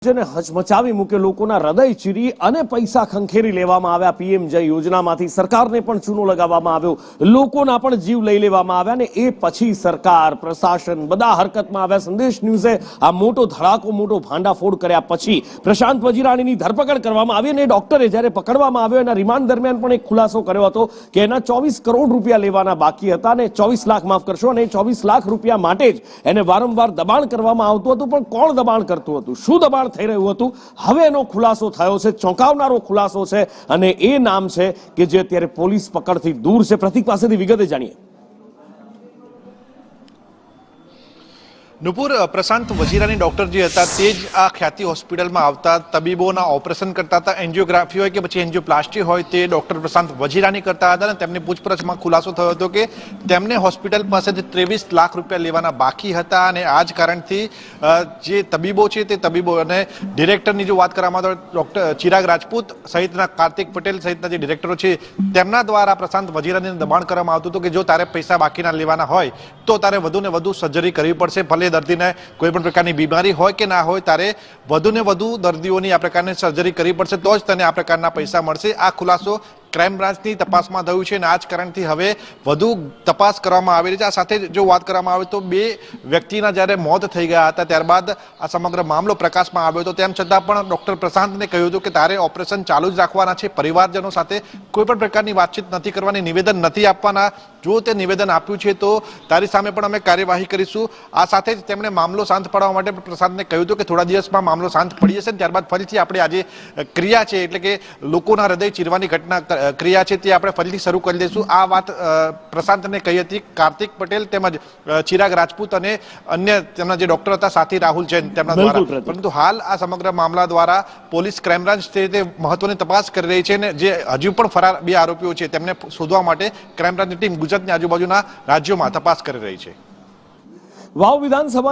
જેને હચમચાવી મૂકે લોકોના હૃદય ચીરી અને પૈસા ખંખેરી લેવામાં આવ્યા પીએમ જય યોજનામાંથી સરકારને પણ ચૂનો લગાવવામાં આવ્યો લોકોના પણ જીવ લઈ લેવામાં આવ્યા ને એ પછી સરકાર પ્રશાસન બધા હરકતમાં આવ્યા સંદેશ ન્યૂઝે આ મોટો ધડાકો મોટો ભાંડાફોડ કર્યા પછી પ્રશાંત વજીરાણીની ધરપકડ કરવામાં આવી અને ડોક્ટરે જ્યારે પકડવામાં આવ્યો એના રિમાન્ડ દરમિયાન પણ એક ખુલાસો કર્યો હતો કે એના 24 કરોડ રૂપિયા લેવાના બાકી હતા અને 24 લાખ માફ કરશો અને 24 લાખ રૂપિયા માટે જ એને વારંવાર દબાણ કરવામાં આવતું હતું પણ કોણ દબાણ કરતું હતું શું દબાણ થઈ રહ્યું હતું હવે એનો ખુલાસો થયો છે ચોંકાવનારો ખુલાસો છે અને એ નામ છે કે જે અત્યારે પોલીસ પકડથી દૂર છે પ્રતિક પાસેથી વિગતે જાણીએ નુપુર પ્રશાંત વજીરાની ડોક્ટર જે હતા તે જ આ ખ્યાતિ હોસ્પિટલમાં આવતા તબીબોના ઓપરેશન કરતા હતા એન્જિયોગ્રાફી હોય કે પછી એન્જિયોપ્લાસ્ટી હોય તે ડોક્ટર પ્રશાંત વજીરાની કરતા હતા અને તેમની પૂછપરછમાં ખુલાસો થયો હતો કે તેમને હોસ્પિટલ પાસેથી 23 લાખ રૂપિયા લેવાના બાકી હતા અને આ જ કારણથી જે તબીબો છે તે તબીબો અને ડિરેક્ટરની જો વાત કરવામાં આવે તો ડોક્ટર ચિરાગ રાજપૂત સહિતના કાર્તિક પટેલ સહિતના જે ડિરેક્ટરો છે તેમના દ્વારા પ્રશાંત વજીરાને દબાણ કરવામાં આવતું હતું કે જો તારે પૈસા બાકીના લેવાના હોય તો તારે વધુ ને વધુ સર્જરી કરવી પડશે ભલે દર્દીને કોઈ પણ પ્રકારની બીમારી હોય કે ના હોય તારે વધુ ને વધુ દર્દીઓની આ પ્રકારની સર્જરી કરવી પડશે તો જ તને આ પ્રકારના પૈસા મળશે આ ખુલાસો ક્રાઇમ બ્રાન્ચની તપાસમાં થયું છે અને આ જ કારણથી હવે વધુ તપાસ કરવામાં આવી રહી છે આ સાથે જો વાત કરવામાં આવે તો બે વ્યક્તિના જ્યારે મોત થઈ ગયા હતા ત્યારબાદ આ સમગ્ર મામલો પ્રકાશમાં આવ્યો હતો તેમ છતાં પણ ડોક્ટર પ્રશાંતને કહ્યું હતું કે તારે ઓપરેશન ચાલુ જ રાખવાના છે પરિવારજનો સાથે કોઈ પણ પ્રકારની વાતચીત નથી કરવાની નિવેદન નથી આપવાના જો તે નિવેદન આપ્યું છે તો તારી સામે પણ અમે કાર્યવાહી કરીશું આ સાથે જ તેમણે મામલો શાંત પાડવા માટે પ્રશાંતને કહ્યું હતું કે થોડા દિવસમાં મામલો શાંત પડી જશે ત્યારબાદ ફરીથી આપણે આજે ક્રિયા છે એટલે કે લોકોના હૃદય ચીરવાની ઘટના ક્રિયા છે તે આપણે ફરીથી શરૂ કરી દઈશું આ વાત પ્રશાંતને કહી હતી કાર્તિક પટેલ તેમજ ચિરાગ રાજપૂત અને અન્ય તેમના જે ડોક્ટર હતા સાથી રાહુલ જૈન તેમના દ્વારા પરંતુ હાલ આ સમગ્ર મામલા દ્વારા પોલીસ ક્રાઇમ બ્રાન્ચ છે તે મહત્વની તપાસ કરી રહી છે અને જે હજુ પણ ફરાર બે આરોપીઓ છે તેમને શોધવા માટે ક્રાઇમ બ્રાન્ચની ટીમ ગુજરાતની આજુબાજુના રાજ્યોમાં તપાસ કરી રહી છે વાવ વિધાનસભા